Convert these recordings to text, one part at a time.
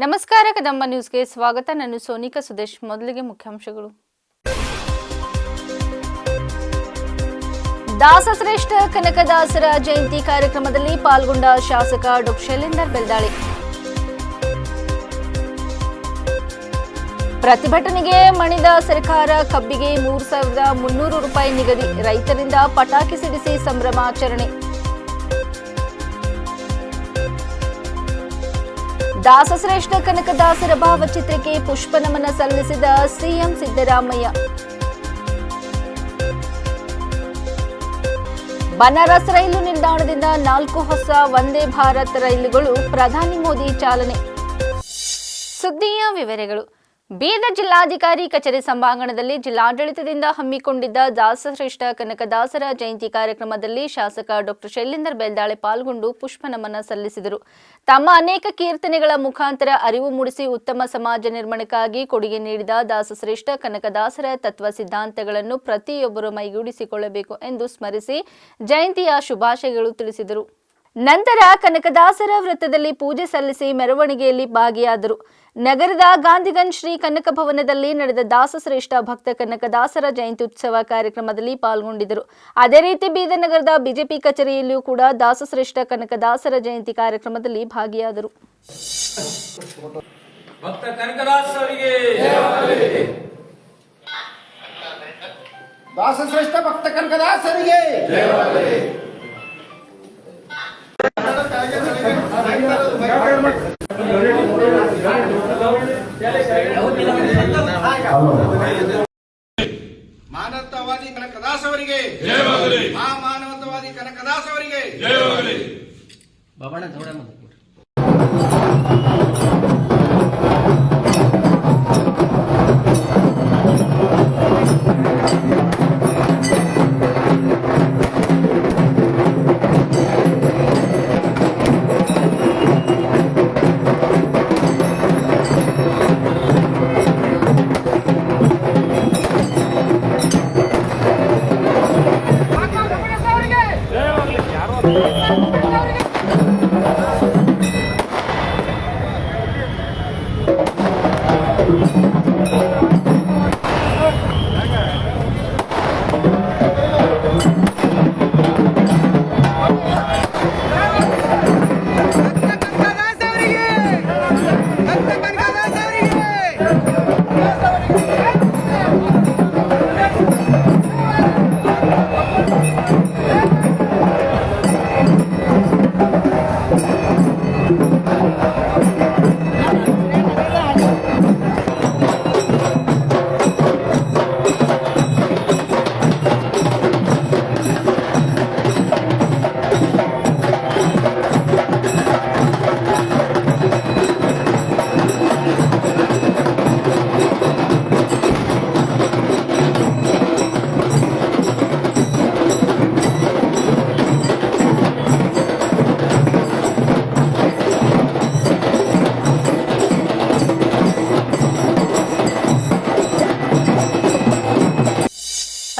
ನಮಸ್ಕಾರ ಕದಂಬ ನ್ಯೂಸ್ಗೆ ಸ್ವಾಗತ. ನಾನು ಸೋನಿಕಾ ಸುದೇಶ್. ಮೊದಲಿಗೆ ಮುಖ್ಯಾಂಶಗಳು. ದಾಸಶ್ರೇಷ್ಠ ಕನಕದಾಸರ ಜಯಂತಿ ಕಾರ್ಯಕ್ರಮದಲ್ಲಿ ಪಾಲ್ಗೊಂಡ ಶಾಸಕ ಡಾ ಶೈಲೇಂದರ್ ಬೆಲ್ದಾಳಿ. ಪ್ರತಿಭಟನೆಗೆ ಮಣಿದ ಸರ್ಕಾರ, ಕಬ್ಬಿಗೆ 3,300 ರೂಪಾಯಿ ನಿಗದಿ, ರೈತರಿಂದ ಪಟಾಕಿ ಸಿಡಿಸಿ ಸಂಭ್ರಮಾಚರಣೆ. ದಾಸಶ್ರೇಷ್ಠ ಕನಕದಾಸರ ಭಾವಚಿತ್ರಕ್ಕೆ ಪುಷ್ಪ ನಮನ ಸಲ್ಲಿಸಿದ ಸಿಎಂ ಸಿದ್ದರಾಮಯ್ಯ. ಬನಾರಸ್ ರೈಲು ನಿಲ್ದಾಣದಿಂದ 4 ಹೊಸ ವಂದೇ ಭಾರತ್ ರೈಲುಗಳು, ಪ್ರಧಾನಿ ಮೋದಿ ಚಾಲನೆ. ಸುದ್ದಿಯ ವಿವರಗಳು. ಬೀದರ್ ಜಿಲ್ಲಾಧಿಕಾರಿ ಕಚೇರಿ ಸಭಾಂಗಣದಲ್ಲಿ ಜಿಲ್ಲಾಡಳಿತದಿಂದ ಹಮ್ಮಿಕೊಂಡಿದ್ದ ದಾಸಶ್ರೇಷ್ಠ ಕನಕದಾಸರ ಜಯಂತಿ ಕಾರ್ಯಕ್ರಮದಲ್ಲಿ ಶಾಸಕ ಡಾ ಶೈಲೇಂದರ್ ಬೆಲ್ದಾಳೆ ಪಾಲ್ಗೊಂಡು ಪುಷ್ಪ ನಮನ ಸಲ್ಲಿಸಿದರು. ತಮ್ಮ ಅನೇಕ ಕೀರ್ತನೆಗಳ ಮುಖಾಂತರ ಅರಿವು ಮೂಡಿಸಿ ಉತ್ತಮ ಸಮಾಜ ನಿರ್ಮಾಣಕ್ಕಾಗಿ ಕೊಡುಗೆ ನೀಡಿದ ದಾಸಶ್ರೇಷ್ಠ ಕನಕದಾಸರ ತತ್ವ ಸಿದ್ಧಾಂತಗಳನ್ನು ಪ್ರತಿಯೊಬ್ಬರು ಮೈಗೂಡಿಸಿಕೊಳ್ಳಬೇಕು ಎಂದು ಸ್ಮರಿಸಿ ಜಯಂತಿಯ ಶುಭಾಶಯಗಳು ತಿಳಿಸಿದರು. ನಂತರ ಕನಕದಾಸರ ವೃತ್ತದಲ್ಲಿ ಪೂಜೆ ಸಲ್ಲಿಸಿ ಮೆರವಣಿಗೆಯಲ್ಲಿ ಭಾಗಿಯಾದರು. ನಗರದ ಗಾಂಧಿಗಂಜ್ ಶ್ರೀ ಕನಕ ಭವನದಲ್ಲಿ ನಡೆದ ದಾಸಶ್ರೇಷ್ಠ ಭಕ್ತ ಕನಕದಾಸರ ಜಯಂತಿ ಉತ್ಸವ ಕಾರ್ಯಕ್ರಮದಲ್ಲಿ ಪಾಲ್ಗೊಂಡಿದ್ದರು. ಅದೇ ರೀತಿ ಬೀದರ್ ನಗರದ ಬಿಜೆಪಿ ಕಚೇರಿಯಲ್ಲಿಯೂ ಕೂಡ ದಾಸಶ್ರೇಷ್ಠ ಕನಕದಾಸರ ಜಯಂತಿ ಕಾರ್ಯಕ್ರಮದಲ್ಲಿ ಭಾಗಿಯಾದರು. ದಾಸಶ್ರೇಷ್ಠ ಭಕ್ತ ಕನಕದಾಸರಿಗೆ ಮಾನವತಾವಾದಿ ಕನಕದಾಸವರಿಗೆ ಜಯವಾಗಲಿ. ಮಾನವತಾವಾದಿ ಕನಕದಾಸವರಿಗೆ ಜಯವಾಗಲಿ. ಬಾಬಣ್ಣ ಜೋಡ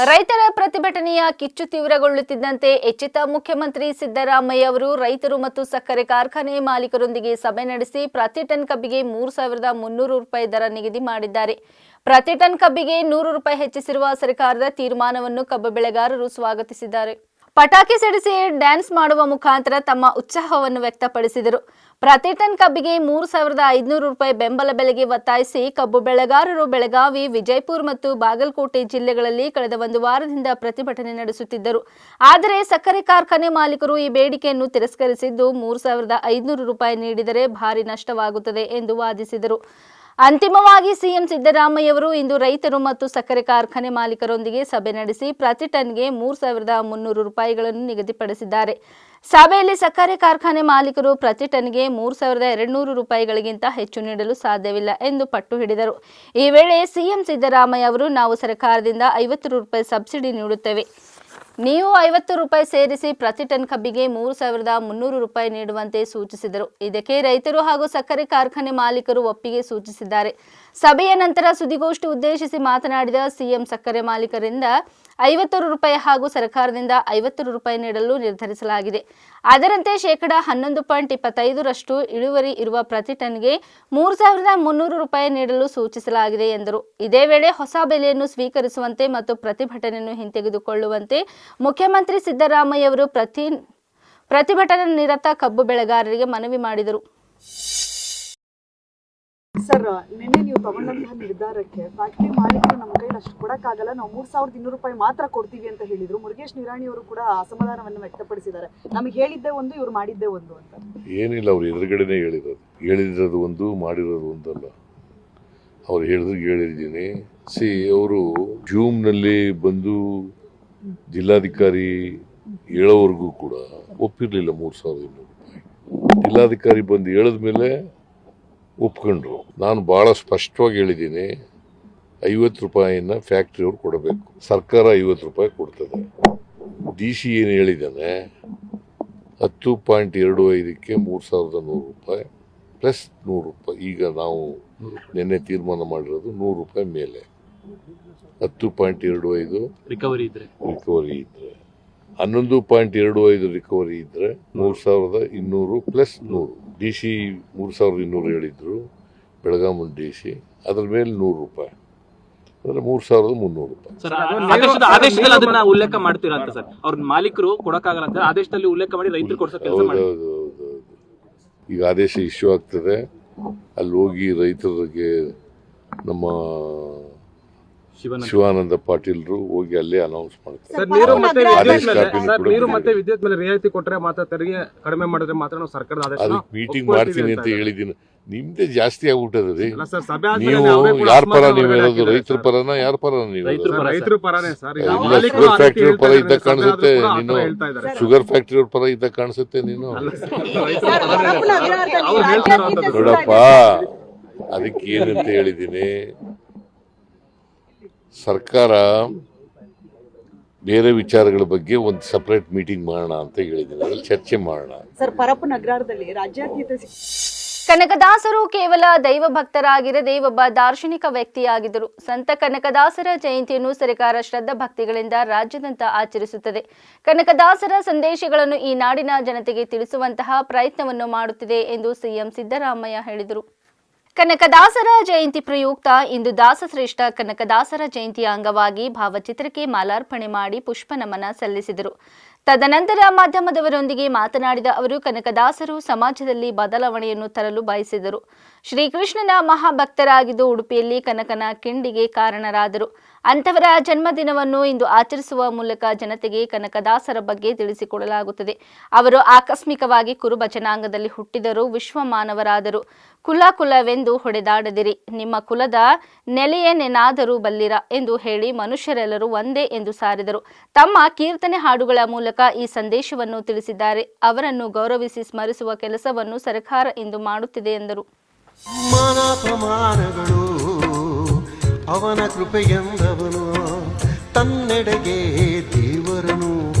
ರೈತರ ಪ್ರತಿಭಟನೆಯ ಕಿಚ್ಚು ತೀವ್ರಗೊಳ್ಳುತ್ತಿದ್ದಂತೆ ಎಚ್ಚೆತ್ತ ಮುಖ್ಯಮಂತ್ರಿ ಸಿದ್ದರಾಮಯ್ಯ ಅವರು ರೈತರು ಮತ್ತು ಸಕ್ಕರೆ ಕಾರ್ಖಾನೆ ಮಾಲೀಕರೊಂದಿಗೆ ಸಭೆ ನಡೆಸಿ ಪ್ರತಿ ಟನ್ ಕಬ್ಬಿಗೆ 3,300 ರೂಪಾಯಿ ದರ ನಿಗದಿ ಮಾಡಿದ್ದಾರೆ. ಪ್ರತಿ ಟನ್ ಕಬ್ಬಿಗೆ 100 ರೂಪಾಯಿ ಹೆಚ್ಚಿಸಿರುವ ಸರ್ಕಾರದ ತೀರ್ಮಾನವನ್ನು ಕಬ್ಬು ಬೆಳೆಗಾರರು ಸ್ವಾಗತಿಸಿದ್ದಾರೆ. ಪಟಾಕಿ ಸಿಡಿಸಿ ಡ್ಯಾನ್ಸ್ ಮಾಡುವ ಮುಖಾಂತರ ತಮ್ಮ ಉತ್ಸಾಹವನ್ನು ವ್ಯಕ್ತಪಡಿಸಿದರು. ಪ್ರತಿ ಟನ್ ಕಬ್ಬಿಗೆ 3,500 ರೂಪಾಯಿ ಬೆಂಬಲ ಬೆಲೆಗೆ ಒತ್ತಾಯಿಸಿ ಕಬ್ಬು ಬೆಳೆಗಾರರು ಬೆಳಗಾವಿ, ವಿಜಯಪುರ ಮತ್ತು ಬಾಗಲಕೋಟೆ ಜಿಲ್ಲೆಗಳಲ್ಲಿ ಕಳೆದ 1 ವಾರದಿಂದ ಪ್ರತಿಭಟನೆ ನಡೆಸುತ್ತಿದ್ದರು. ಆದರೆ ಸಕ್ಕರೆ ಕಾರ್ಖಾನೆ ಮಾಲೀಕರು ಈ ಬೇಡಿಕೆಯನ್ನು ತಿರಸ್ಕರಿಸಿದ್ದು 3,500 ರೂಪಾಯಿ ನೀಡಿದರೆ ಭಾರಿ ನಷ್ಟವಾಗುತ್ತದೆ ಎಂದು ವಾದಿಸಿದರು. ಅಂತಿಮವಾಗಿ ಸಿಎಂ ಸಿದ್ದರಾಮಯ್ಯ ಅವರು ಇಂದು ರೈತರು ಮತ್ತು ಸಕ್ಕರೆ ಕಾರ್ಖಾನೆ ಮಾಲೀಕರೊಂದಿಗೆ ಸಭೆ ನಡೆಸಿ ಪ್ರತಿ ಟನ್ಗೆ 3,300 ರೂಪಾಯಿಗಳನ್ನು ನಿಗದಿಪಡಿಸಿದ್ದಾರೆ. ಸಭೆಯಲ್ಲಿ ಸಕ್ಕರೆ ಕಾರ್ಖಾನೆ ಮಾಲೀಕರು ಪ್ರತಿ ಟನ್ಗೆ 3,200 ರೂಪಾಯಿಗಳಿಗಿಂತ ಹೆಚ್ಚು ನೀಡಲು ಸಾಧ್ಯವಿಲ್ಲ ಎಂದು ಪಟ್ಟು ಹಿಡಿದರು. ಈ ವೇಳೆ ಸಿಎಂ ಸಿದ್ದರಾಮಯ್ಯ ಅವರು, ನಾವು ಸರ್ಕಾರದಿಂದ 50 ರೂಪಾಯಿ ಸಬ್ಸಿಡಿ ನೀಡುತ್ತೇವೆ, ನೀವು 50 ರೂಪಾಯಿ ಸೇರಿಸಿ ಪ್ರತಿ ಟನ್ ಕಬ್ಬಿಗೆ 3,300 ರೂಪಾಯಿ ನೀಡುವಂತೆ ಸೂಚಿಸಿದರು. ಇದಕ್ಕೆ ರೈತರು ಹಾಗೂ ಸಕ್ಕರೆ ಕಾರ್ಖಾನೆ ಮಾಲೀಕರು ಒಪ್ಪಿಗೆ ಸೂಚಿಸಿದ್ದಾರೆ. ಸಭೆಯ ನಂತರ ಸುದ್ದಿಗೋಷ್ಠಿ ಉದ್ದೇಶಿಸಿ ಮಾತನಾಡಿದ ಸಿಎಂ ಸಕ್ಕರೆ ಮಾಲೀಕರಿಂದ 50 ರೂಪಾಯಿ ಹಾಗೂ ಸರ್ಕಾರದಿಂದ 50 ರೂಪಾಯಿ ನೀಡಲು ನಿರ್ಧರಿಸಲಾಗಿದೆ. ಅದರಂತೆ ಶೇಕಡಾ 11.25ರಷ್ಟು ಇಳುವರಿ ಇರುವ ಪ್ರತಿ ಟನ್ಗೆ 3,300 ರೂಪಾಯಿ ನೀಡಲು ಸೂಚಿಸಲಾಗಿದೆ ಎಂದರು. ಇದೇ ವೇಳೆ ಹೊಸ ಬೆಲೆಯನ್ನು ಸ್ವೀಕರಿಸುವಂತೆ ಮತ್ತು ಪ್ರತಿಭಟನೆಯನ್ನು ಹಿಂತೆಗೆದುಕೊಳ್ಳುವಂತೆ ಮುಖ್ಯಮಂತ್ರಿ ಸಿದ್ದರಾಮಯ್ಯ ಅವರು ಪ್ರತಿಭಟನಾ ನಿರತ ಕಬ್ಬು ಬೆಳೆಗಾರರಿಗೆ ಮನವಿ ಮಾಡಿದರು. ಸರ್, ನಿನ್ನೆ ನೀವು ತಗೊಂಡಂತಹ ನಿರ್ಧಾರಕ್ಕೆ ಫ್ಯಾಕ್ಟರಿ ಮಾಲೀಕರು ನಮ್ಮ ಕೈಲಿ ಅಷ್ಟು ಕೊಡಕ್ಕಾಗಲ್ಲ, ನಾವು 3,200 ರೂಪಾಯಿ ಮಾತ್ರ ಕೊಡ್ತೀವಿ ಅಂತ ಹೇಳಿದ್ರು. ಮುರುಗೇಶ್ ನಿರಾಣಿ ಅವರು ಕೂಡ ಅಸಮಾಧಾನವನ್ನು ವ್ಯಕ್ತಪಡಿಸಿದ್ದಾರೆ. ನಮಗೆ ಹೇಳಿದ್ದೇ ಒಂದು, ಇವ್ರು ಮಾಡಿದ್ದೇ ಒಂದು ಅಂತ. ಏನಿಲ್ಲ, ಅವ್ರು ಎದುರುಗಡೆನೆ ಹೇಳಿರೋದು ಒಂದು, ಮಾಡಿರೋದು ಒಂದಲ್ಲ. ಅವ್ರು ಹೇಳಿದ್ದೀನಿ. ಅವರು ಜೂಮ್ನಲ್ಲಿ ಬಂದು ಜಿಲ್ಲಾಧಿಕಾರಿ ಹೇಳೋವರೆಗೂ ಕೂಡ ಒಪ್ಪಿರಲಿಲ್ಲ 3,200 ರೂಪಾಯಿ. ಜಿಲ್ಲಾಧಿಕಾರಿ ಬಂದು ಹೇಳಿದ್ಮೇಲೆ ಒಪ್ಕೊಂಡ್ರು. ನಾನು ಭಾಳ ಸ್ಪಷ್ಟವಾಗಿ ಹೇಳಿದ್ದೀನಿ, 50 ರೂಪಾಯಿನ ಫ್ಯಾಕ್ಟ್ರಿಯವ್ರು ಕೊಡಬೇಕು, ಸರ್ಕಾರ 50 ರೂಪಾಯಿ ಕೊಡ್ತದೆ. DC ಏನು ಹೇಳಿದ್ದಾನೆ, 10.25ಕ್ಕೆ 3,100 ರೂಪಾಯಿ ಪ್ಲಸ್ 100 ರೂಪಾಯಿ. ಈಗ ನಾವು ನಿನ್ನೆ ತೀರ್ಮಾನ ಮಾಡಿರೋದು 100 ರೂಪಾಯಿ ಮೇಲೆ 10.25 ರಿಕವರಿ ಇದ್ರೆ 11.25 ರಿಕವರಿ ಇದ್ರೆ 3,200 ಪ್ಲಸ್ 100. DC 3,200 ಹೇಳಿದ್ರು, ಬೆಳಗಾವಿ DC. ಅದ್ರ ಮೇಲೆ 100 ರೂಪಾಯಿ ಅಂದ್ರೆ 3,300 ರೂಪಾಯಿ. ಆದೇಶದಲ್ಲಿ ಅದನ್ನ ಉಲ್ಲೇಖ ಮಾಡ್ತೀರಾ ಅಂತ ಸರ್? ಅವ್ರ ಮಾಲೀಕರು ಕೊಡಕ್ಕಾಗಲ್ಲ ಅಂತ ಆದೇಶದಲ್ಲಿ ಉಲ್ಲೇಖ ಮಾಡಿ ರೈತರು ಕೊಡ್ಸೋ ಕೆಲಸ ಮಾಡಿ. ಹೌದು. ಈಗ ಆದೇಶ ಇಶ್ಯೂ ಆಗ್ತದೆ, ಅಲ್ಲಿ ಹೋಗಿ ರೈತರಿಗೆ ನಮ್ಮ ಶಿವಾನಂದ ಪಾಟೀಲ್ರು ಹೋಗಿ ಅಲ್ಲೇ ಅನೌನ್ಸ್ ಮಾಡ್ತಾರೆ. ನೀರು ಮತ್ತೆ ವಿದ್ಯುತ್ ಮೇಲೆ ರಿಯಾಯಿತಿ ಕೊಟ್ಟರೆ ಮಾತ್ರ, ತೆರಿಗೆ ಕಡಿಮೆ ಮಾಡಿದ್ರೆ ಮಾತ್ರ ನಾವು ಸರ್ಕಾರದ ಆದೇಶ ಅದಕ್ಕೆ ಮೀಟಿಂಗ್ ಮಾಡ್ತೀನಿ ಅಂತ ಹೇಳಿದ್ದೀನಿ. ನಿಮ್ದೇ ಜಾಸ್ತಿ ಆಗ್ಬಿಟ್ಟದ್ರಿ. ನೀವು ಯಾರ ಪರ ನೀವು ಹೇಳೋದು? ರೈತರ ಪರನ ಯಾರ ಪರ ನೀವು? ರೈತರ ಪರನೇ ಸರ್. ಶುಗರ್ ಫ್ಯಾಕ್ಟ್ರಿ ಪರ ಇದ್ದ ಕಾಣಿಸುತ್ತೆ ನೀನು. ಶುಗರ್ ಫ್ಯಾಕ್ಟ್ರಿ ಪರ ಇದ್ದ ಕಾಣಿಸುತ್ತೆ ನೀನು. ನೋಡಪ್ಪ, ಅದಕ್ಕೆ ಏನಂತ ಹೇಳಿದ್ದೀನಿ, ಸರ್ಕಾರ ಬೇರೆ ವಿಚಾರಗಳ ಬಗ್ಗೆ ಒಂದು ಸಪರೇಟ್ ಮೀಟಿಂಗ್ ಮಾಡೋಣ ಅಂತ ಹೇಳಿದ್ದೀನಿ. ಅದ್ರಲ್ಲಿ ಚರ್ಚೆ ಮಾಡೋಣ. ಸರ್, ಪರಪ್ಪನ ಅಗ್ರಹಾರದಲ್ಲಿ ರಾಜ್ಯಾತೀತ ಕನಕದಾಸರು ಕೇವಲ ದೈವ ಭಕ್ತರಾಗಿರದೆ ಒಬ್ಬ ದಾರ್ಶನಿಕ ವ್ಯಕ್ತಿಯಾಗಿದ್ದರು. ಸಂತ ಕನಕದಾಸರ ಜಯಂತಿಯನ್ನು ಸರ್ಕಾರ ಶ್ರದ್ಧಾ ಭಕ್ತಿಗಳಿಂದ ರಾಜ್ಯಾದ್ಯಂತ ಆಚರಿಸುತ್ತದೆ. ಕನಕದಾಸರ ಸಂದೇಶಗಳನ್ನು ಈ ನಾಡಿನ ಜನತೆಗೆ ತಿಳಿಸುವಂತಹ ಪ್ರಯತ್ನವನ್ನು ಮಾಡುತ್ತಿದೆ ಎಂದು ಸಿಎಂ ಸಿದ್ದರಾಮಯ್ಯ ಹೇಳಿದರು. ಕನಕದಾಸರ ಜಯಂತಿ ಪ್ರಯುಕ್ತ ಇಂದು ದಾಸಶ್ರೇಷ್ಠ ಕನಕದಾಸರ ಜಯಂತಿಯ ಅಂಗವಾಗಿ ಭಾವಚಿತ್ರಕ್ಕೆ ಮಾಲಾರ್ಪಣೆ ಮಾಡಿ ಪುಷ್ಪ ನಮನ ಸಲ್ಲಿಸಿದರು. ತದನಂತರ ಮಾಧ್ಯಮದವರೊಂದಿಗೆ ಮಾತನಾಡಿದ ಅವರು, ಕನಕದಾಸರು ಸಮಾಜದಲ್ಲಿ ಬದಲಾವಣೆಯನ್ನು ತರಲು ಬಯಸಿದರು. ಶ್ರೀಕೃಷ್ಣನ ಮಹಾಭಕ್ತರಾಗಿದ್ದು ಉಡುಪಿಯಲ್ಲಿ ಕನಕನ ಕಿಂಡಿಗೆ ಕಾರಣರಾದರು. ಅಂತವರ ಜನ್ಮದಿನವನ್ನು ಇಂದು ಆಚರಿಸುವ ಮೂಲಕ ಜನತೆಗೆ ಕನಕದಾಸರ ಬಗ್ಗೆ ತಿಳಿಸಿಕೊಡಲಾಗುತ್ತದೆ. ಅವರು ಆಕಸ್ಮಿಕವಾಗಿ ಕುರುಬ ಜನಾಂಗದಲ್ಲಿ ಹುಟ್ಟಿದರು, ವಿಶ್ವ ಮಾನವರಾದರು. ಕುಲವೆಂದು ಹೊಡೆದಾಡದಿರಿ, ನಿಮ್ಮ ಕುಲದ ನೆಲೆಯನ್ನೇನಾದರೂ ಬಲ್ಲಿರ ಎಂದು ಹೇಳಿ ಮನುಷ್ಯರೆಲ್ಲರೂ ಒಂದೇ ಎಂದು ಸಾರಿದರು. ತಮ್ಮ ಕೀರ್ತನೆ ಹಾಡುಗಳ ಮೂಲಕ ಈ ಸಂದೇಶವನ್ನು ತಿಳಿಸಿದ್ದಾರೆ. ಅವರನ್ನು ಗೌರವಿಸಿ ಸ್ಮರಿಸುವ ಕೆಲಸವನ್ನು ಸರ್ಕಾರ ಇಂದು ಮಾಡುತ್ತಿದೆ ಎಂದರು. ಮಾನಪಮಾನಗಳು ಅವನ ಕೃಪೆಯೆಂದವನು, ತನ್ನೆಡೆಗೆ ದೇವರನು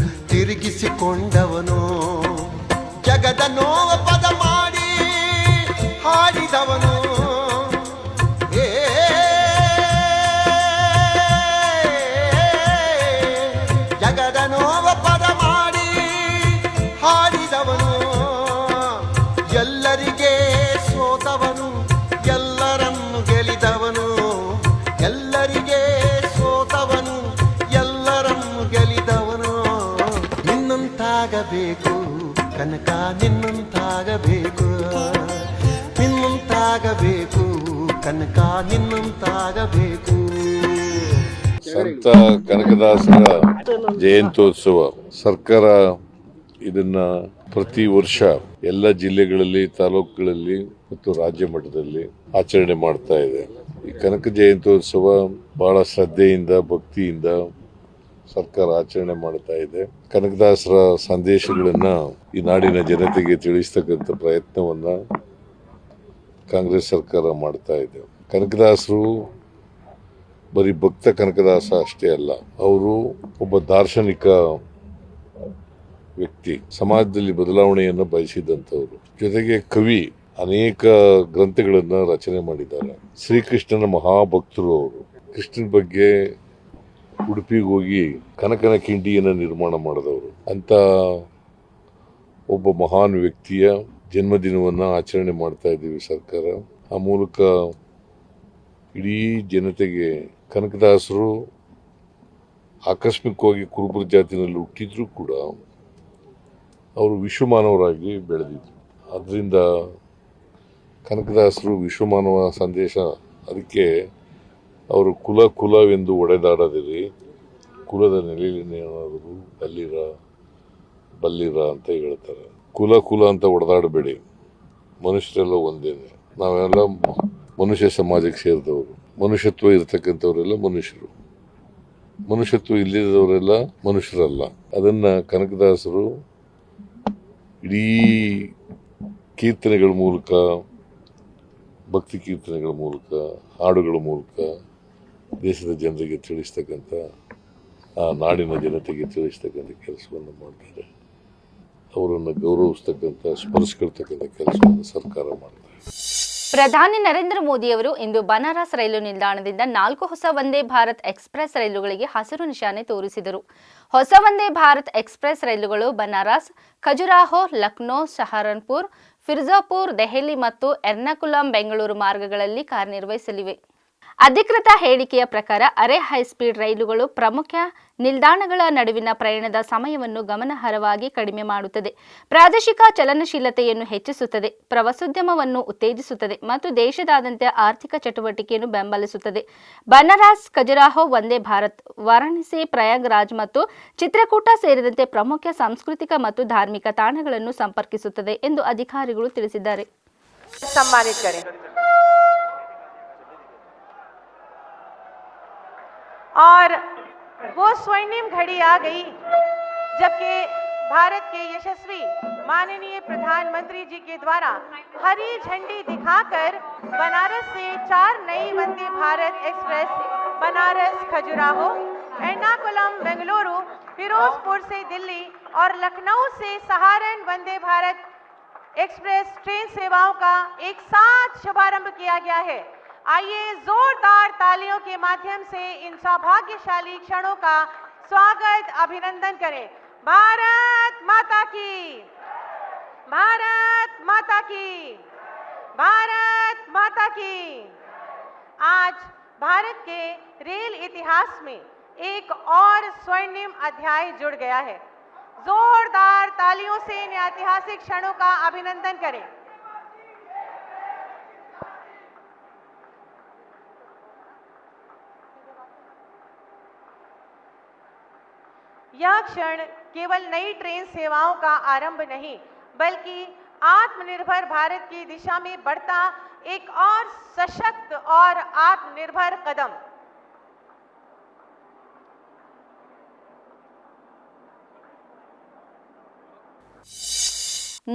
ತಿರುಗಿಸಿಕೊಂಡವನು, ಜಗದ ನೋವ ಪದ ಮಾಡಿ ಹಾಡಿದವನು, ಜಗದ ನೋವ ಪದ ಮಾಡಿ ಹಾಡಿದವನು, ಎಲ್ಲರಿಗೆ ಸೋತವನು, ಎಲ್ಲರನ್ನು ಗೆಲಿದವನು, ಎಲ್ಲರಿಗೆ ಸೋತವನು, ಎಲ್ಲರನ್ನು ಗೆಲಿದವನು. ನಿನ್ನಂತಾಗಬೇಕು ಕನಕ, ನಿನ್ನಂತಾಗಬೇಕು, ನಿನ್ನಂತಾಗಬೇಕು ಕನಕ, ನಿನ್ನಂತಾಗಬೇಕು. ಸಂತ ಕನಕದಾಸರ ಜಯಂತ್ಯೋತ್ಸವ ಸರ್ಕಾರ ಇದನ್ನ ಪ್ರತಿ ವರ್ಷ ಎಲ್ಲ ಜಿಲ್ಲೆಗಳಲ್ಲಿ, ತಾಲೂಕುಗಳಲ್ಲಿ ಮತ್ತು ರಾಜ್ಯ ಮಟ್ಟದಲ್ಲಿ ಆಚರಣೆ ಮಾಡ್ತಾ ಇದೆ. ಈ ಕನಕ ಜಯಂತ್ಯೋತ್ಸವ ಬಹಳ ಶ್ರದ್ಧೆಯಿಂದ, ಭಕ್ತಿಯಿಂದ ಸರ್ಕಾರ ಆಚರಣೆ ಮಾಡ್ತಾ ಇದೆ. ಕನಕದಾಸರ ಸಂದೇಶಗಳನ್ನ ಈ ನಾಡಿನ ಜನತೆಗೆ ತಿಳಿಸ್ತಕ್ಕಂಥ ಪ್ರಯತ್ನವನ್ನ ಕಾಂಗ್ರೆಸ್ ಸರ್ಕಾರ ಮಾಡ್ತಾ ಇದೆ. ಕನಕದಾಸರು ಬರೀ ಭಕ್ತ ಕನಕದಾಸ ಅಷ್ಟೇ ಅಲ್ಲ, ಅವರು ಒಬ್ಬ ದಾರ್ಶನಿಕ ವ್ಯಕ್ತಿ, ಸಮಾಜದಲ್ಲಿ ಬದಲಾವಣೆಯನ್ನು ಬಯಸಿದಂಥವ್ರು, ಜೊತೆಗೆ ಕವಿ. ಅನೇಕ ಗ್ರಂಥಗಳನ್ನು ರಚನೆ ಮಾಡಿದ್ದಾರೆ. ಶ್ರೀಕೃಷ್ಣನ ಮಹಾಭಕ್ತರು ಅವರು. ಕೃಷ್ಣನ ಬಗ್ಗೆ ಉಡುಪಿಗೆ ಹೋಗಿ ಕನಕನ ಕಿಂಡಿಯನ್ನು ನಿರ್ಮಾಣ ಮಾಡಿದವರು. ಅಂತ ಒಬ್ಬ ಮಹಾನ್ ವ್ಯಕ್ತಿಯ ಜನ್ಮದಿನವನ್ನು ಆಚರಣೆ ಮಾಡ್ತಾ ಇದ್ದೀವಿ ಸರ್ಕಾರ. ಆ ಮೂಲಕ ಇಡೀ ಜನತೆಗೆ ಕನಕದಾಸರು ಆಕಸ್ಮಿಕವಾಗಿ ಕುರುಬರ ಜಾತಿನಲ್ಲಿ ಹುಟ್ಟಿದ್ರು ಕೂಡ ಅವರು ವಿಶ್ವಮಾನವರಾಗಿ ಬೆಳೆದಿದ್ರು. ಅದರಿಂದ ಕನಕದಾಸರು ವಿಶ್ವಮಾನವ ಸಂದೇಶ. ಅದಕ್ಕೆ ಅವರು ಕುಲವೆಂದು ಒಡೆದಾಡದಿರಿ, ಕುಲದ ನೆಲೆಯೇನಾದರೂ ಬಲ್ಲಿರ ಅಂತ ಹೇಳ್ತಾರೆ. ಕುಲ ಅಂತ ಒಡೆದಾಡಬೇಡಿ, ಮನುಷ್ಯರೆಲ್ಲ ಒಂದೇನೆ. ನಾವೆಲ್ಲ ಮನುಷ್ಯ ಸಮಾಜಕ್ಕೆ ಸೇರಿದವರು. ಮನುಷ್ಯತ್ವ ಇರತಕ್ಕಂಥವರೆಲ್ಲ ಮನುಷ್ಯರು, ಮನುಷ್ಯತ್ವ ಇಲ್ಲದವರೆಲ್ಲ ಮನುಷ್ಯರಲ್ಲ. ಅದನ್ನ ಕನಕದಾಸರು ಇಡೀ ಕೀರ್ತನೆಗಳ ಮೂಲಕ, ಭಕ್ತಿ ಕೀರ್ತನೆಗಳ ಮೂಲಕ, ಹಾಡುಗಳ ಮೂಲಕ ದೇಶದ ಜನರಿಗೆ ತಿಳಿಸ್ತಕ್ಕಂಥ, ಆ ನಾಡಿನ ಜನತೆಗೆ ತಿಳಿಸ್ತಕ್ಕಂಥ ಕೆಲಸವನ್ನು ಮಾಡ್ತಾರೆ. ಅವರನ್ನು ಗೌರವಿಸ್ತಕ್ಕಂಥ, ಸ್ಮರಿಸ್ಕೊಳ್ತಕ್ಕಂಥ ಕೆಲಸವನ್ನು ಸರ್ಕಾರ ಮಾಡ್ತಾರೆ. ಪ್ರಧಾನಿ ನರೇಂದ್ರ ಮೋದಿ ಅವರು ಇಂದು ಬನಾರಸ್ ರೈಲು ನಿಲ್ದಾಣದಿಂದ 4 ಹೊಸ ವಂದೇ ಭಾರತ್ ಎಕ್ಸ್ಪ್ರೆಸ್ ರೈಲುಗಳಿಗೆ ಹಸಿರು ನಿಶಾನೆ ತೋರಿಸಿದರು. ಹೊಸ ವಂದೇ ಭಾರತ್ ಎಕ್ಸ್ಪ್ರೆಸ್ ರೈಲುಗಳು ಬನಾರಸ್, ಖಜುರಾಹೋ, ಲಕ್ನೋ, ಸಹಾರನ್ಪುರ್, ಫಿರೋಜಾಪುರ್, ದೆಹಲಿ ಮತ್ತು ಎರ್ನಾಕುಲಂ, ಬೆಂಗಳೂರು ಮಾರ್ಗಗಳಲ್ಲಿ ಕಾರ್ಯನಿರ್ವಹಿಸಲಿವೆ. ಅಧಿಕೃತ ಹೇಳಿಕೆಯ ಪ್ರಕಾರ ಅರೆ ಹೈಸ್ಪೀಡ್ ರೈಲುಗಳು ಪ್ರಮುಖ ನಿಲ್ದಾಣಗಳ ನಡುವಿನ ಪ್ರಯಾಣದ ಸಮಯವನ್ನು ಗಮನಾರ್ಹವಾಗಿ ಕಡಿಮೆ ಮಾಡುತ್ತದೆ, ಪ್ರಾದೇಶಿಕ ಚಲನಶೀಲತೆಯನ್ನು ಹೆಚ್ಚಿಸುತ್ತದೆ, ಪ್ರವಾಸೋದ್ಯಮವನ್ನು ಉತ್ತೇಜಿಸುತ್ತದೆ ಮತ್ತು ದೇಶದಾದ್ಯಂತ ಆರ್ಥಿಕ ಚಟುವಟಿಕೆಯನ್ನು ಬೆಂಬಲಿಸುತ್ತದೆ. ಬನಾರಸ್, ಖಜುರಾಹೋ ವಂದೇ ಭಾರತ್, ವಾರಾಣಸಿ, ಪ್ರಯಾಗ್ರಾಜ್ ಮತ್ತು ಚಿತ್ರಕೂಟ ಸೇರಿದಂತೆ ಪ್ರಮುಖ ಸಾಂಸ್ಕೃತಿಕ ಮತ್ತು ಧಾರ್ಮಿಕ ತಾಣಗಳನ್ನು ಸಂಪರ್ಕಿಸುತ್ತದೆ ಎಂದು ಅಧಿಕಾರಿಗಳು ತಿಳಿಸಿದ್ದಾರೆ. और वो स्वर्णिम घड़ी आ गई जबकि भारत के यशस्वी माननीय प्रधानमंत्री जी के द्वारा हरी झंडी दिखाकर बनारस से 4 नई वंदे भारत एक्सप्रेस बनारस, खजुराहो, एर्नाकुलम, बेंगलुरु, फिरोजपुर से दिल्ली और लखनऊ से सहारन वंदे भारत एक्सप्रेस ट्रेन सेवाओं का एक साथ शुभारंभ किया गया है। आइए जोरदार तालियों के माध्यम से इन सौभाग्यशाली क्षणों का स्वागत, अभिनंदन करें। भारत माता की, भारत माता की, भारत माता की। आज भारत के रेल इतिहास में एक और स्वर्णिम अध्याय जुड़ गया है। जोरदार तालियों से इन ऐतिहासिक क्षणों का अभिनंदन करें। यह क्षण केवल नई ट्रेन सेवाओं का आरंभ नहीं, बल्कि आत्मनिर्भर भारत की दिशा में बढ़ता एक और सशक्त और आत्मनिर्भर कदम।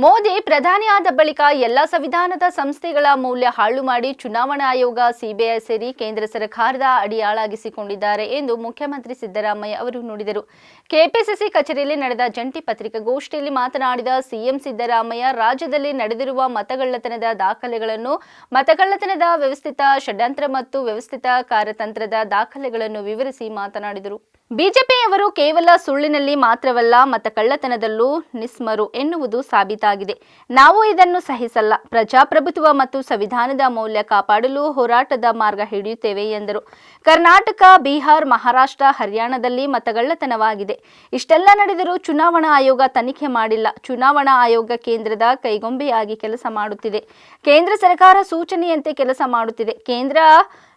ಮೋದಿ ಪ್ರಧಾನಿಯಾದ ಬಳಿಕ ಎಲ್ಲ ಸಂವಿಧಾನದ ಸಂಸ್ಥೆಗಳ ಮೌಲ್ಯ ಹಾಳು ಮಾಡಿ ಚುನಾವಣಾ ಆಯೋಗ, ಸಿಬಿಐ ಸೇರಿ ಕೇಂದ್ರ ಸರ್ಕಾರದ ಅಡಿಯಾಳಾಗಿಸಿಕೊಂಡಿದ್ದಾರೆ ಎಂದು ಮುಖ್ಯಮಂತ್ರಿ ಸಿದ್ದರಾಮಯ್ಯ ಅವರು ನುಡಿದರು. ಕೆಪಿಸಿಸಿ ಕಚೇರಿಯಲ್ಲಿ ನಡೆದ ಜಂಟಿ ಪತ್ರಿಕಾಗೋಷ್ಠಿಯಲ್ಲಿ ಮಾತನಾಡಿದ ಸಿಎಂ ಸಿದ್ದರಾಮಯ್ಯ, ರಾಜ್ಯದಲ್ಲಿ ನಡೆದಿರುವ ಮತಗಳ್ಳತನದ ದಾಖಲೆಗಳನ್ನು, ಮತಗಳ್ಳತನದ ವ್ಯವಸ್ಥಿತ ಷಡ್ಯಂತ್ರ ಮತ್ತು ವ್ಯವಸ್ಥಿತ ಕಾರ್ಯತಂತ್ರದ ದಾಖಲೆಗಳನ್ನು ವಿವರಿಸಿ ಮಾತನಾಡಿದರು. ಬಿಜೆಪಿಯವರು ಕೇವಲ ಸುಳ್ಳಿನಲ್ಲಿ ಮಾತ್ರವಲ್ಲ, ಮತಕಳ್ಳತನದಲ್ಲೂ ನಿಸ್ಮರು ಎನ್ನುವುದು ಸಾಬೀತಾಗಿದೆ. ನಾವು ಇದನ್ನು ಸಹಿಸಲ್ಲ. ಪ್ರಜಾಪ್ರಭುತ್ವ ಮತ್ತು ಸಂವಿಧಾನದ ಮೌಲ್ಯ ಕಾಪಾಡಲು ಹೋರಾಟದ ಮಾರ್ಗ ಹಿಡಿಯುತ್ತೇವೆ ಎಂದರು. ಕರ್ನಾಟಕ, ಬಿಹಾರ್, ಮಹಾರಾಷ್ಟ್ರ, ಹರಿಯಾಣದಲ್ಲಿ ಮತಗಳ್ಳತನವಾಗಿದೆ. ಇಷ್ಟೆಲ್ಲ ನಡೆದರೂ ಚುನಾವಣಾ ಆಯೋಗ ತನಿಖೆ ಮಾಡಿಲ್ಲ. ಚುನಾವಣಾ ಆಯೋಗ ಕೇಂದ್ರದ ಕೈಗೊಂಬೆಯಾಗಿ ಕೆಲಸ ಮಾಡುತ್ತಿದೆ. ಕೇಂದ್ರ ಸರ್ಕಾರ ಸೂಚನೆಯಂತೆ ಕೆಲಸ ಮಾಡುತ್ತಿದೆ. ಕೇಂದ್ರ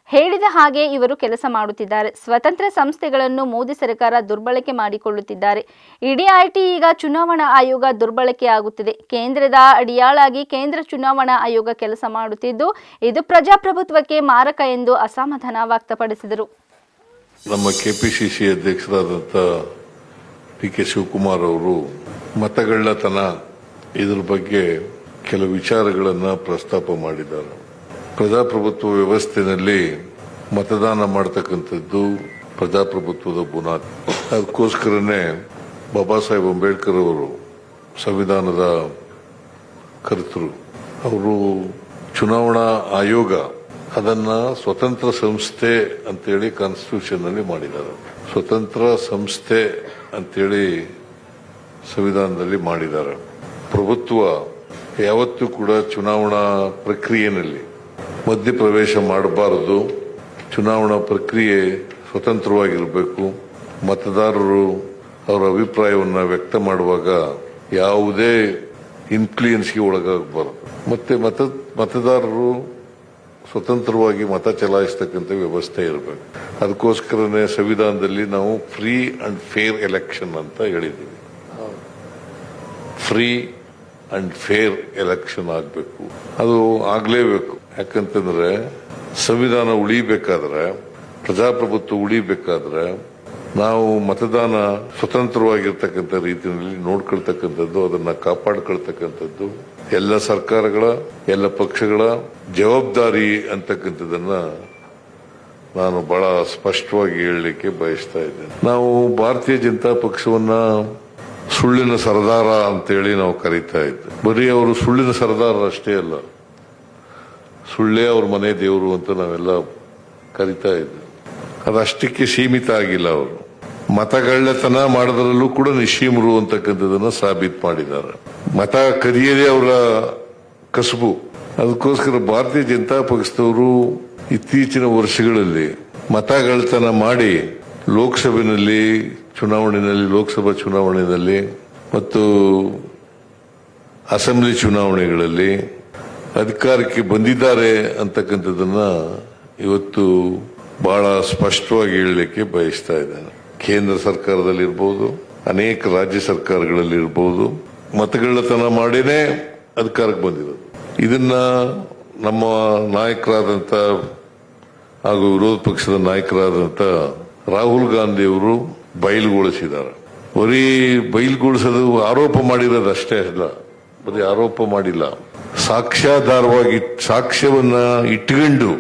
ಹೇಳಿದ ಹಾಗೆ ಇವರು ಕೆಲಸ ಮಾಡುತ್ತಿದ್ದಾರೆ. ಸ್ವತಂತ್ರ ಸಂಸ್ಥೆಗಳನ್ನು ಮೋದಿ ಸರ್ಕಾರ ದುರ್ಬಳಕೆ ಮಾಡಿಕೊಳ್ಳುತ್ತಿದ್ದಾರೆ. ಇಡೀ ಐಟಿ ಈಗ ಚುನಾವಣಾ ಆಯೋಗ ದುರ್ಬಳಕೆಯಾಗುತ್ತಿದೆ. ಕೇಂದ್ರದ ಅಡಿಯಾಳಾಗಿ ಕೇಂದ್ರ ಚುನಾವಣಾ ಆಯೋಗ ಕೆಲಸ ಮಾಡುತ್ತಿದ್ದು, ಇದು ಪ್ರಜಾಪ್ರಭುತ್ವಕ್ಕೆ ಮಾರಕ ಎಂದು ಅಸಮಾಧಾನ ವ್ಯಕ್ತಪಡಿಸಿದರು. ನಮ್ಮ ಕೆಪಿಸಿಸಿ ಅಧ್ಯಕ್ಷರಾದಂಥ ಡಿ.ಕೆ. ಶಿವಕುಮಾರ್ ಅವರು ಮತಗಳ್ಳತನ ಇದರ ಬಗ್ಗೆ ಕೆಲವು ವಿಚಾರಗಳನ್ನು ಪ್ರಸ್ತಾಪ ಮಾಡಿದ್ದಾರೆ. ಪ್ರಜಾಪ್ರಭುತ್ವ ವ್ಯವಸ್ಥೆಯಲ್ಲಿ ಮತದಾನ ಮಾಡತಕ್ಕಂಥದ್ದು ಪ್ರಜಾಪ್ರಭುತ್ವದ ಬುನಾದಿ. ಅದಕ್ಕೋಸ್ಕರನೇ ಬಾಬಾ ಸಾಹೇಬ್ ಅಂಬೇಡ್ಕರ್ ಅವರು ಸಂವಿಧಾನದ ಕರ್ತರು. ಅವರು ಚುನಾವಣಾ ಆಯೋಗ ಅದನ್ನ ಸ್ವತಂತ್ರ ಸಂಸ್ಥೆ ಅಂತೇಳಿ ಕಾನ್ಸ್ಟಿಟ್ಯೂಷನ್ ಅಲ್ಲಿ ಮಾಡಿದ್ದಾರೆ. ಸ್ವತಂತ್ರ ಸಂಸ್ಥೆ ಅಂತೇಳಿ ಸಂವಿಧಾನದಲ್ಲಿ ಮಾಡಿದ್ದಾರೆ. ಪ್ರಭುತ್ವ ಯಾವತ್ತೂ ಕೂಡ ಚುನಾವಣಾ ಪ್ರಕ್ರಿಯೆಯಲ್ಲಿ ಮಧ್ಯಪ್ರವೇಶ ಮಾಡಬಾರದು. ಚುನಾವಣಾ ಪ್ರಕ್ರಿಯೆ ಸ್ವತಂತ್ರವಾಗಿರಬೇಕು. ಮತದಾರರು ಅವರ ಅಭಿಪ್ರಾಯವನ್ನು ವ್ಯಕ್ತ ಮಾಡುವಾಗ ಯಾವುದೇ ಇನ್ಫ್ಲೂಯೆನ್ಸ್ಗೆ ಒಳಗಾಗಬಾರದು. ಮತ್ತೆ ಮತದಾರರು ಸ್ವತಂತ್ರವಾಗಿ ಮತ ಚಲಾಯಿಸತಕ್ಕಂಥ ವ್ಯವಸ್ಥೆ ಇರಬೇಕು. ಅದಕ್ಕೋಸ್ಕರನೇ ಸಂವಿಧಾನದಲ್ಲಿ ನಾವು ಫ್ರೀ ಅಂಡ್ ಫೇರ್ ಎಲೆಕ್ಷನ್ ಅಂತ ಹೇಳಿದ್ದೀವಿ. ಫ್ರೀ ಅಂಡ್ ಫೇರ್ ಎಲೆಕ್ಷನ್ ಆಗಬೇಕು. ಅದು ಆಗಲೇಬೇಕು. ಯಾಕಂತಂದ್ರೆ ಸಂವಿಧಾನ ಉಳಿಬೇಕಾದ್ರೆ, ಪ್ರಜಾಪ್ರಭುತ್ವ ಉಳಿಬೇಕಾದ್ರೆ ನಾವು ಮತದಾನ ಸ್ವತಂತ್ರವಾಗಿರ್ತಕ್ಕಂಥ ರೀತಿಯಲ್ಲಿ ನೋಡ್ಕೊಳ್ತಕ್ಕಂಥದ್ದು, ಅದನ್ನ ಕಾಪಾಡ್ಕೊಳ್ತಕ್ಕಂಥದ್ದು ಎಲ್ಲ ಸರ್ಕಾರಗಳ, ಎಲ್ಲ ಪಕ್ಷಗಳ ಜವಾಬ್ದಾರಿ ಅಂತಕ್ಕಂಥದ್ದನ್ನ ನಾನು ಬಹಳ ಸ್ಪಷ್ಟವಾಗಿ ಹೇಳಲಿಕ್ಕೆ ಬಯಸ್ತಾ ಇದ್ದೇನೆ. ನಾವು ಭಾರತೀಯ ಜನತಾ ಪಕ್ಷವನ್ನ ಸುಳ್ಳಿನ ಸರದಾರ ಅಂತೇಳಿ ನಾವು ಕರೀತಾ ಇದ್ದೆ. ಬರೀ ಅವರು ಸುಳ್ಳಿನ ಸರದಾರ ಅಷ್ಟೇ ಅಲ್ಲ, ಸುಳ್ಳೇ ಅವ್ರ ಮನೆ ದೇವರು ಅಂತ ನಾವೆಲ್ಲ ಕರೀತಾ ಇದ್ದೆ. ಅದಷ್ಟಕ್ಕೆ ಸೀಮಿತ ಆಗಿಲ್ಲ. ಅವರು ಮತಗಳ್ಳತನ ಮಾಡೋದ್ರಲ್ಲೂ ಕೂಡ ನಿಶ್ಚೀಮರು ಅಂತಕ್ಕಂಥದನ್ನ ಸಾಬೀತು ಮಾಡಿದ್ದಾರೆ. ಮತ ಕದಿಯದೇ ಅವರ ಕಸುಬು. ಅದಕ್ಕೋಸ್ಕರ ಭಾರತೀಯ ಜನತಾ ಪಕ್ಷದವರು ಇತ್ತೀಚಿನ ವರ್ಷಗಳಲ್ಲಿ ಮತಗಳ್ಳತನ ಮಾಡಿ ಲೋಕಸಭೆಯಲ್ಲಿ ಲೋಕಸಭಾ ಚುನಾವಣೆಯಲ್ಲಿ ಮತ್ತು ಅಸೆಂಬ್ಲಿ ಚುನಾವಣೆಗಳಲ್ಲಿ ಅಧಿಕಾರಕ್ಕೆ ಬಂದಿದ್ದಾರೆ ಅಂತಕ್ಕಂಥದ್ದನ್ನ ಇವತ್ತು ಬಹಳ ಸ್ಪಷ್ಟವಾಗಿ ಹೇಳಲಿಕ್ಕೆ ಬಯಸ್ತಾ ಇದ್ದೇನೆ. ಕೇಂದ್ರ ಸರ್ಕಾರದಲ್ಲಿರ್ಬೋದು, ಅನೇಕ ರಾಜ್ಯ ಸರ್ಕಾರಗಳಲ್ಲಿರ್ಬೋದು, ಮತಗಳ್ಳತನ ಮಾಡಿನೇ ಅಧಿಕಾರಕ್ಕೆ ಬಂದಿರೋದು. ಇದನ್ನ ನಮ್ಮ ನಾಯಕರಾದಂಥ ಹಾಗೂ ವಿರೋಧ ಪಕ್ಷದ ನಾಯಕರಾದಂಥ ರಾಹುಲ್ ಗಾಂಧಿ ಅವರು ಬಯಲುಗೊಳಿಸಿದ್ದಾರೆ. ಬರೀ ಬಯಲುಗೊಳಿಸೋದು ಆರೋಪ ಮಾಡಿರೋದು ಅಷ್ಟೇ ಅಲ್ಲ, ಬರೀ ಆರೋಪ ಮಾಡಿಲ್ಲ, ಸಾಕ್ಷ್ಯಾಧಾರವಾಗಿ ಸಾಕ್ಷ್ಯವನ್ನ ಇಟ್ಕೊಂಡು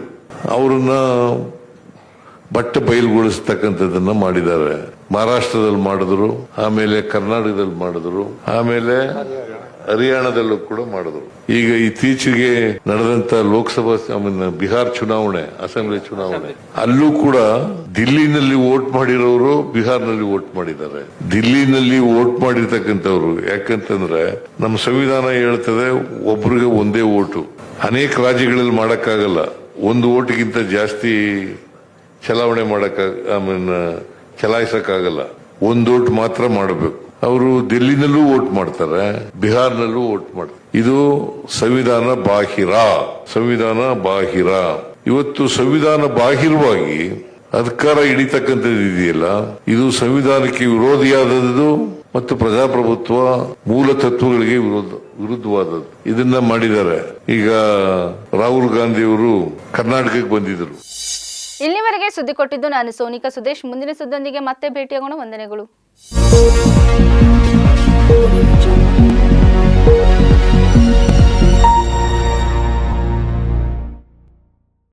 ಅವರನ್ನ ಬಟ್ಟೆ ಬಯಲುಗೊಳಿಸ್ತಕ್ಕಂಥದ್ದನ್ನ ಮಾಡಿದ್ದಾರೆ. ಮಹಾರಾಷ್ಟ್ರದಲ್ಲಿ ಮಾಡಿದ್ರು, ಆಮೇಲೆ ಕರ್ನಾಟಕದಲ್ಲಿ ಮಾಡಿದ್ರು, ಆಮೇಲೆ ಹರಿಯಾಣದಲ್ಲೂ ಕೂಡ ಮಾಡಿದ್ರು. ಈಗ ಇತ್ತೀಚೆಗೆ ನಡೆದಂತ ಲೋಕಸಭಾ ಬಿಹಾರ್ ಚುನಾವಣೆ, ಅಸೆಂಬ್ಲಿ ಚುನಾವಣೆ, ಅಲ್ಲೂ ಕೂಡ ದಿಲ್ಲಿನಲ್ಲಿ ವೋಟ್ ಮಾಡಿರೋರು ಬಿಹಾರ್ನಲ್ಲಿ ವೋಟ್ ಮಾಡಿದ್ದಾರೆ. ದಿಲ್ಲಿನಲ್ಲಿ ವೋಟ್ ಮಾಡಿರ್ತಕ್ಕಂಥವ್ರು, ಯಾಕಂತಂದ್ರೆ ನಮ್ಮ ಸಂವಿಧಾನ ಹೇಳ್ತದೆ ಒಬ್ರಿಗೆ ಒಂದೇ ವೋಟು. ಅನೇಕ ರಾಜ್ಯಗಳಲ್ಲಿ ಮಾಡಕ್ಕಾಗಲ್ಲ, ಒಂದು ವೋಟ್ಗಿಂತ ಜಾಸ್ತಿ ಚಲಾವಣೆ ಚಲಾಯಿಸಕ್ಕಾಗಲ್ಲ, ಒಂದು ವೋಟ್ ಮಾತ್ರ ಮಾಡಬೇಕು. ಅವರು ದಿಲ್ಲಿನಲ್ಲೂ ವೋಟ್ ಮಾಡ್ತಾರೆ, ಬಿಹಾರ್ನಲ್ಲೂ ವೋಟ್ ಮಾಡ್ತಾರೆ. ಇದು ಸಂವಿಧಾನ ಬಾಹಿರ. ಇವತ್ತು ಸಂವಿಧಾನ ಬಾಹಿರವಾಗಿ ಅಧಿಕಾರ ಹಿಡಿತಕ್ಕಂಥದ್ದು ಇದೆಯಲ್ಲ, ಇದು ಸಂವಿಧಾನಕ್ಕೆ ವಿರೋಧಿಯಾದದ್ದು ಮತ್ತು ಪ್ರಜಾಪ್ರಭುತ್ವ ಮೂಲ ತತ್ವಗಳಿಗೆ ವಿರುದ್ಧವಾದದ್ದು. ಇದನ್ನ ಮಾಡಿದ್ದಾರೆ. ಈಗ ರಾಹುಲ್ ಗಾಂಧಿ ಅವರು ಕರ್ನಾಟಕಕ್ಕೆ ಬಂದಿದ್ರು. ಇಲ್ಲಿವರೆಗೆ ಸುದ್ದಿ ಕೊಟ್ಟಿದ್ದು ನಾನು ಸೋನಿಕಾ ಸುದೇಶ್. ಮುಂದಿನ ಸುದ್ದಿಯೊಂದಿಗೆ ಮತ್ತೆ ಭೇಟಿಯಾಗೋಣ. ವಂದನೆಗಳು.